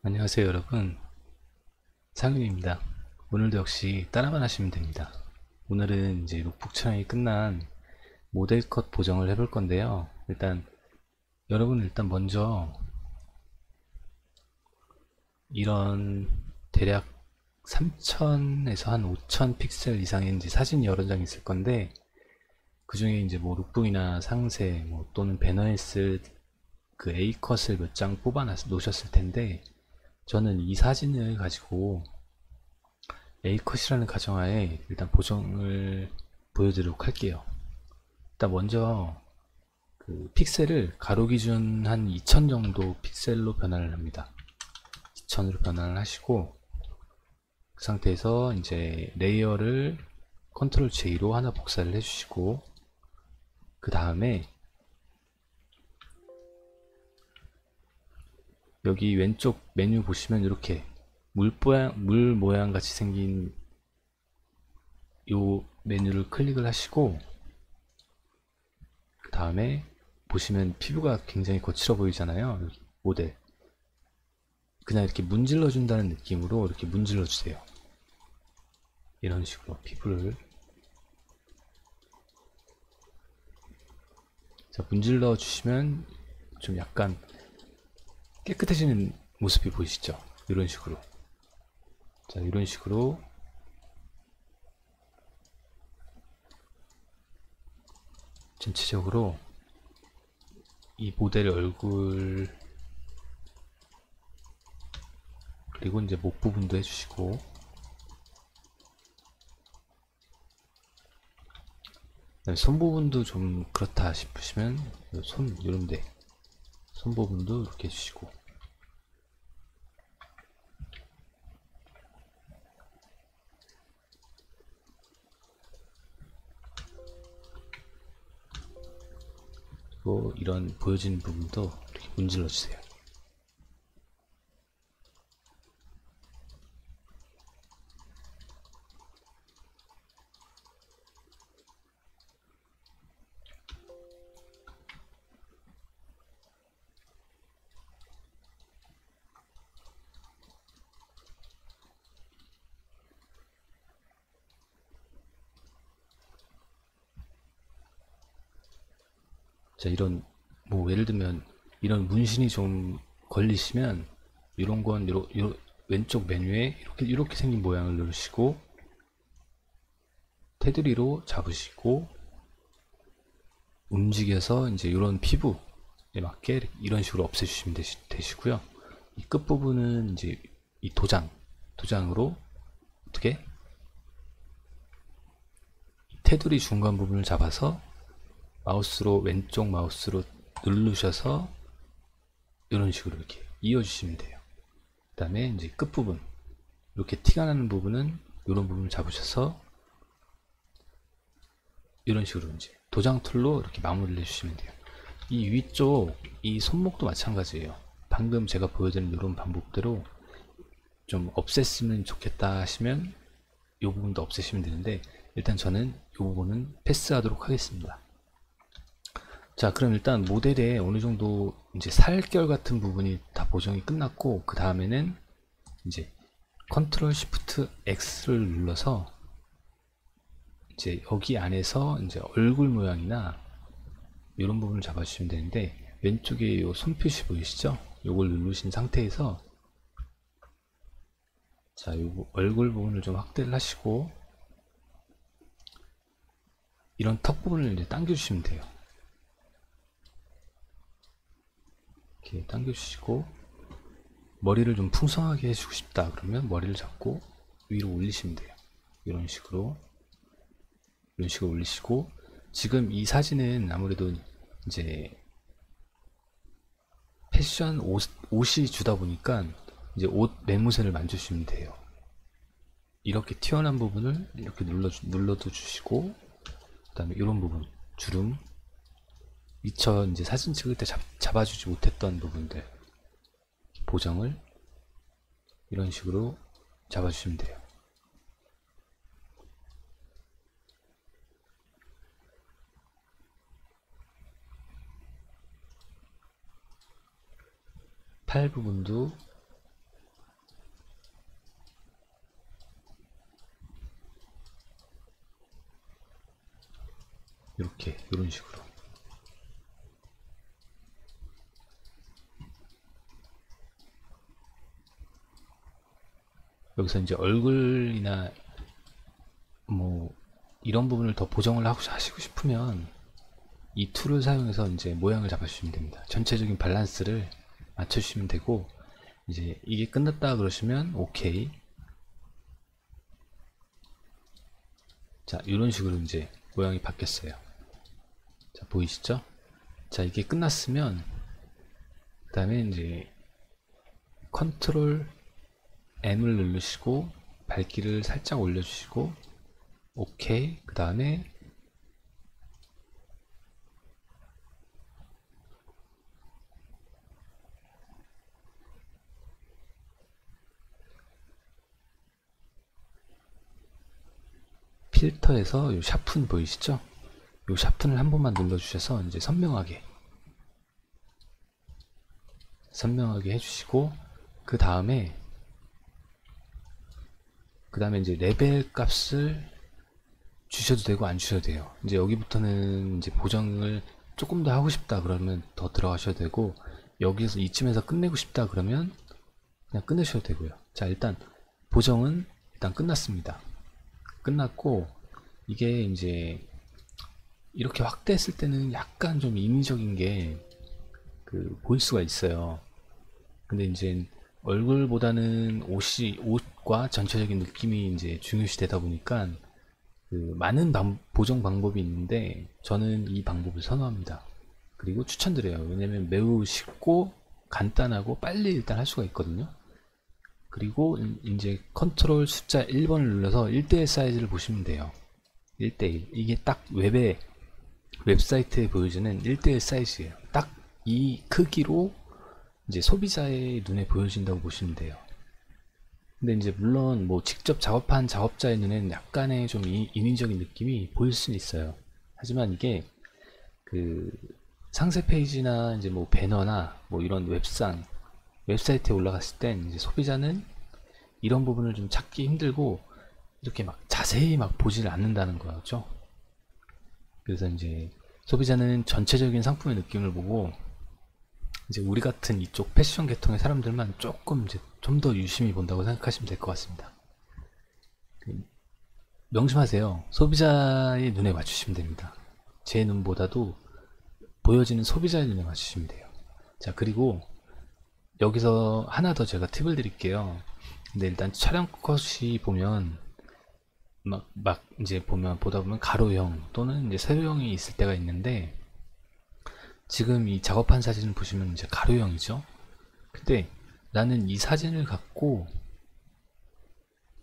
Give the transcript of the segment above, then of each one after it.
안녕하세요 여러분, 상윤입니다. 오늘도 역시 따라만 하시면 됩니다. 오늘은 이제 룩북 촬영이 끝난 모델 컷 보정을 해볼 건데요. 일단 먼저 이런 대략 3000에서 한 5000 픽셀 이상의 이제 사진이 여러 장 있을 건데, 그 중에 이제 뭐 룩북이나 상세 뭐 또는 배너에 쓸 그 A컷을 몇 장 뽑아 놓으셨을 텐데, 저는 이 사진을 가지고 A컷이라는 가정하에 일단 보정을 보여드리도록 할게요. 일단 먼저 그 픽셀을 가로 기준 한 2000 정도 픽셀로 변환을 합니다. 2000으로 변환을 하시고, 그 상태에서 이제 레이어를 컨트롤 J로 하나 복사를 해주시고, 그 다음에 여기 왼쪽 메뉴 보시면 이렇게 물 모양 같이 생긴 요 메뉴를 클릭을 하시고, 그 다음에 보시면 피부가 굉장히 거칠어 보이잖아요. 여기 모델 그냥 이렇게 문질러 준다는 느낌으로 이렇게 문질러 주세요. 이런 식으로 피부를 문질러 주시면 좀 약간 깨끗해지는 모습이 보이시죠? 이런 식으로. 자, 이런 식으로 전체적으로 이 모델의 얼굴, 그리고 이제 목 부분도 해주시고, 손 부분도 좀 그렇다 싶으시면 손 이런데 손 부분도 이렇게 해주시고, 그리고 이런 보여지는 부분도 이렇게 문질러 주세요. 자, 이런 뭐 예를 들면 이런 문신이 좀 걸리시면 이런 건 왼쪽 메뉴에 이렇게 생긴 모양을 누르시고 테두리로 잡으시고 움직여서 이제 이런 피부에 맞게 이런 식으로 없애주시면 되시고요. 이 끝부분은 이제 이 도장으로 어떻게 테두리 중간 부분을 잡아서 왼쪽 마우스로 누르셔서 이런 식으로 이렇게 이어주시면 돼요. 그 다음에 이제 끝부분, 이렇게 티가 나는 부분은 이런 부분을 잡으셔서 이런 식으로 이제 도장 툴로 이렇게 마무리를 해주시면 돼요. 이 위쪽, 이 손목도 마찬가지예요. 방금 제가 보여드린 이런 방법대로 좀 없앴으면 좋겠다 하시면 이 부분도 없애시면 되는데, 일단 저는 이 부분은 패스하도록 하겠습니다. 자, 그럼 일단 모델에 어느 정도 이제 살결 같은 부분이 다 보정이 끝났고, 그 다음에는 이제 컨트롤 시프트 X를 눌러서 이제 여기 안에서 이제 얼굴 모양이나 이런 부분을 잡아주시면 되는데, 왼쪽에 요 손표시 보이시죠? 요걸 누르신 상태에서 자, 요 얼굴 부분을 좀 확대를 하시고 이런 턱 부분을 이제 당겨주시면 돼요. 이렇게 당겨주시고, 머리를 좀 풍성하게 해주고 싶다 그러면 머리를 잡고 위로 올리시면 돼요. 이런 식으로 올리시고, 지금 이 사진은 아무래도 이제 패션 옷이 주다 보니까 이제 옷 매무새를 만져주시면 돼요. 이렇게 튀어나온 부분을 이렇게 눌러도 주시고, 그 다음에 이런 부분, 주름, 미처 이제 사진 찍을 때 잡아주지 못했던 부분들 보정을 이런 식으로 잡아주시면 돼요. 팔 부분도 이렇게 이런 식으로. 여기서 이제 얼굴이나 뭐 이런 부분을 더 보정을 하시고 싶으면 이 툴을 사용해서 이제 모양을 잡아주시면 됩니다. 전체적인 밸런스를 맞춰주시면 되고, 이제 이게 끝났다 그러시면 오케이. 자, 이런 식으로 이제 모양이 바뀌었어요. 자, 보이시죠? 자, 이게 끝났으면 그 다음에 이제 컨트롤 M을 누르시고 밝기를 살짝 올려주시고 오케이. 그 다음에 필터에서 요 샤픈 보이시죠? 요 샤픈을 한 번만 눌러주셔서 이제 선명하게 해주시고, 그 다음에 이제 레벨 값을 주셔도 되고 안 주셔도 돼요. 이제 여기부터는 이제 보정을 조금 더 하고 싶다 그러면 더 들어가셔도 되고, 여기서 이쯤에서 끝내고 싶다 그러면 그냥 끝내셔도 되고요. 자, 일단 보정은 일단 끝났습니다. 끝났고, 이게 이제 이렇게 확대했을 때는 약간 좀 인위적인 게 보일 수가 있어요. 근데 이제 얼굴보다는 옷과 전체적인 느낌이 이제 중요시 되다 보니까 많은 보정 방법이 있는데 저는 이 방법을 선호합니다. 그리고 추천드려요. 왜냐면 매우 쉽고 간단하고 빨리 일단 할 수가 있거든요. 그리고 이제 컨트롤 숫자 1번을 눌러서 1대1 사이즈를 보시면 돼요. 1대1. 이게 딱 웹사이트에 보여주는 1대1 사이즈예요. 딱 이 크기로 이제 소비자의 눈에 보여진다고 보시면 돼요. 근데 이제 물론 뭐 직접 작업한 작업자의 눈에는 약간의 좀 인위적인 느낌이 보일 수는 있어요. 하지만 이게 상세 페이지나 이제 뭐 배너나 뭐 이런 웹사이트에 올라갔을 땐 이제 소비자는 이런 부분을 좀 찾기 힘들고 이렇게 막 자세히 막 보지를 않는다는 거죠. 그래서 이제 소비자는 전체적인 상품의 느낌을 보고, 이제 우리 같은 이쪽 패션 계통의 사람들만 조금 이제 좀 더 유심히 본다고 생각하시면 될 것 같습니다. 명심하세요. 소비자의 눈에 맞추시면 됩니다. 제 눈보다도 보여지는 소비자의 눈에 맞추시면 돼요. 자, 그리고 여기서 하나 더 제가 팁을 드릴게요. 근데 일단 촬영 컷이 보면 막 이제 보다 보면 가로형 또는 이제 세로형이 있을 때가 있는데, 지금 이 작업한 사진을 보시면 이제 가로형이죠. 근데 나는 이 사진을 갖고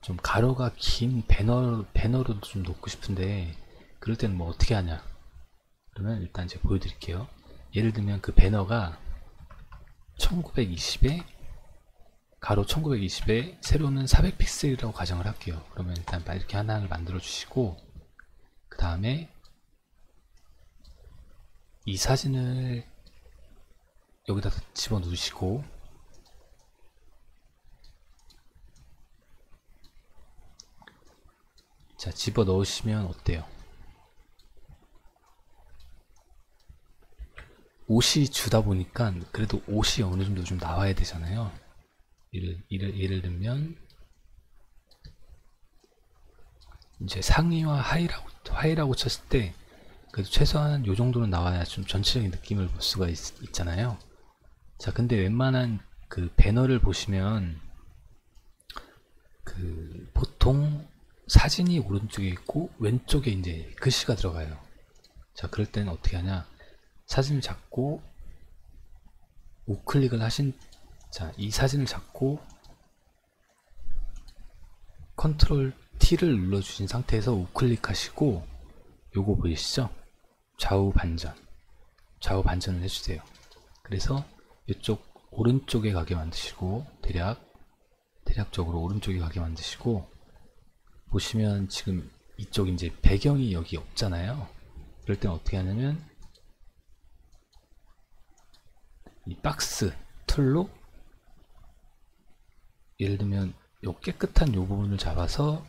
좀 가로가 긴 배너로도 좀 놓고 싶은데, 그럴 때는 뭐 어떻게 하냐. 그러면 일단 제가 보여드릴게요. 예를 들면 그 배너가 1920에 가로 1920에 세로는 400픽셀이라고 가정을 할게요. 그러면 일단 이렇게 하나를 만들어 주시고, 그 다음에 이 사진을 여기다 집어 넣으시고, 자, 집어 넣으시면 어때요? 옷이 주다 보니까 그래도 옷이 어느 정도 좀 나와야 되잖아요. 예를 들면 이제 상의와 하의라고 쳤을 때 그래도 최소한 요 정도는 나와야 좀 전체적인 느낌을 볼 수가 있잖아요. 자, 근데 웬만한 배너를 보시면 보통 사진이 오른쪽에 있고 왼쪽에 이제 글씨가 들어가요. 자, 그럴 때는 어떻게 하냐. 사진을 잡고 우클릭을 자, 이 사진을 잡고 컨트롤 T를 눌러주신 상태에서 우클릭 하시고, 요거 보이시죠? 좌우 반전을 해주세요. 그래서 이쪽 오른쪽에 가게 만드시고, 대략적으로 오른쪽에 가게 만드시고, 보시면 지금 이쪽 이제 배경이 여기 없잖아요. 그럴 땐 어떻게 하냐면 이 박스 툴로 예를 들면 요 깨끗한 요 부분을 잡아서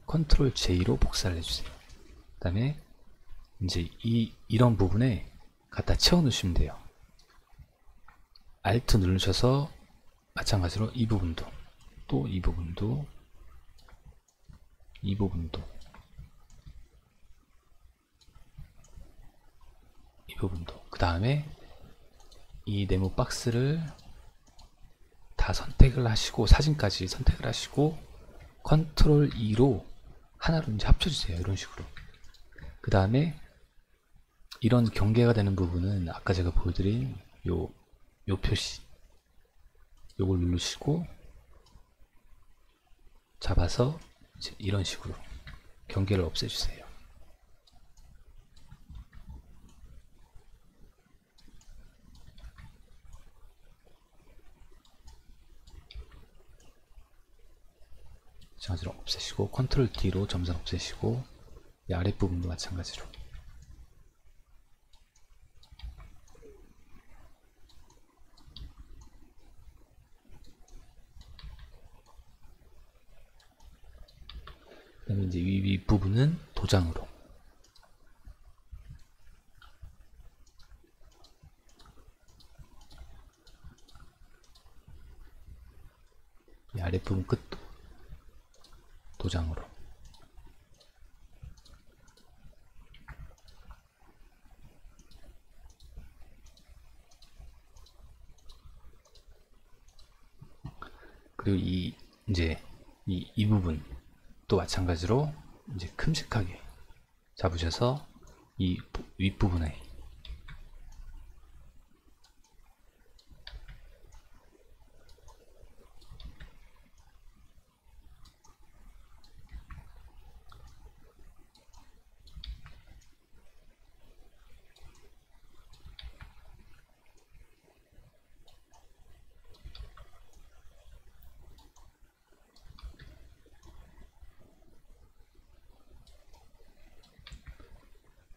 컨트롤 J로 복사를 해주세요. 그 다음에 이제 이런 부분에 갖다 채워 놓으시면 돼요. Alt 누르셔서 마찬가지로 이 부분도, 또 이 부분도, 이 부분도, 이 부분도, 그 다음에 이 네모 박스를 다 선택을 하시고, 사진까지 선택을 하시고, 컨트롤 E로 하나로 이제 합쳐주세요. 이런 식으로. 그 다음에 이런 경계가 되는 부분은 아까 제가 보여드린 요 표시, 요걸 누르시고 잡아서 이제 이런 식으로 경계를 없애주세요. 마찬가지로 없애시고, 컨트롤 D로 점선 없애시고, 이 아랫부분도 마찬가지로. 그 다음에 이제 윗부분은 도장으로. 이 아랫부분 끝도 도장으로. 그리고 이제 이 부분 또 마찬가지로 이제 큼직하게 잡으셔서 이 윗부분에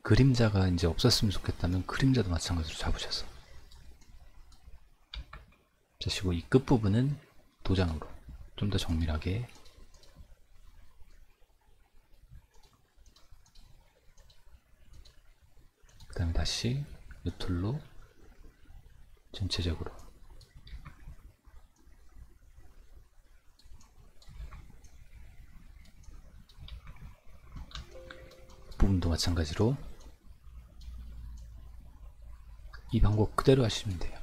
그림자가 이제 없었으면 좋겠다면 그림자도 마찬가지로 잡으셔서 자시고, 이 끝부분은 도장으로 좀 더 정밀하게. 그 다음에 다시 이 툴로 전체적으로. 부분도 마찬가지로 이 방법 그대로 하시면 돼요.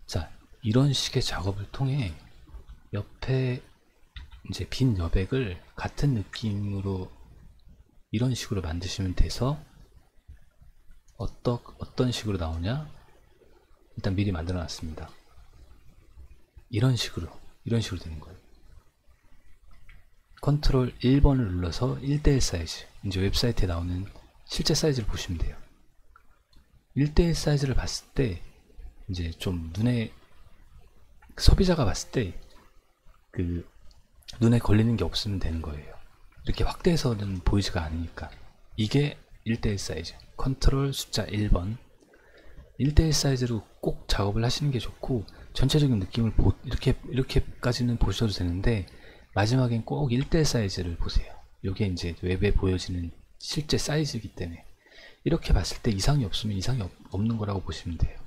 자, 이런 식의 작업을 통해 옆에 이제 빈 여백을 같은 느낌으로 이런 식으로 만드시면 돼서, 어떤 식으로 나오냐, 일단 미리 만들어 놨습니다. 이런 식으로 되는 거예요. 컨트롤 1번을 눌러서 1대1 사이즈, 이제 웹사이트에 나오는 실제 사이즈를 보시면 돼요. 1대1 사이즈를 봤을 때 이제 좀 소비자가 봤을 때 그 눈에 걸리는 게 없으면 되는 거예요. 이렇게 확대해서는 보이지가 않으니까. 이게 1대1 사이즈, 컨트롤 숫자 1번 1대1 사이즈로 꼭 작업을 하시는 게 좋고, 전체적인 느낌을 이렇게까지는 보셔도 되는데, 마지막엔 꼭 1대1 사이즈를 보세요. 이게 이제 웹에 보여지는 실제 사이즈이기 때문에 이렇게 봤을 때 이상이 없으면 이상이 없는 거라고 보시면 돼요.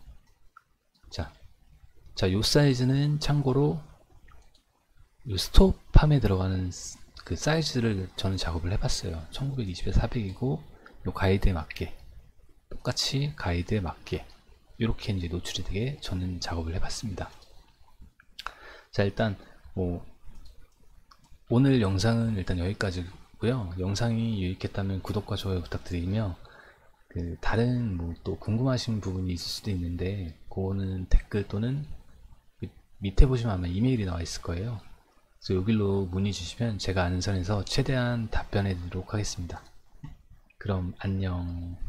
자, 요 사이즈는 참고로 요 스톱함에 들어가는 그 사이즈를 저는 작업을 해봤어요. 1920에 400이고, 요 가이드에 맞게, 똑같이 가이드에 맞게 이렇게 이제 노출이 되게 저는 작업을 해봤습니다. 자, 일단 오늘 영상은 일단 여기까지고요. 영상이 유익했다면 구독과 좋아요 부탁드리며, 다른 또 궁금하신 부분이 있을 수도 있는데, 그거는 댓글 또는 밑에 보시면 아마 이메일이 나와 있을 거예요. 그래서 여기로 문의 주시면 제가 아는 선에서 최대한 답변해 드리도록 하겠습니다. 그럼 안녕.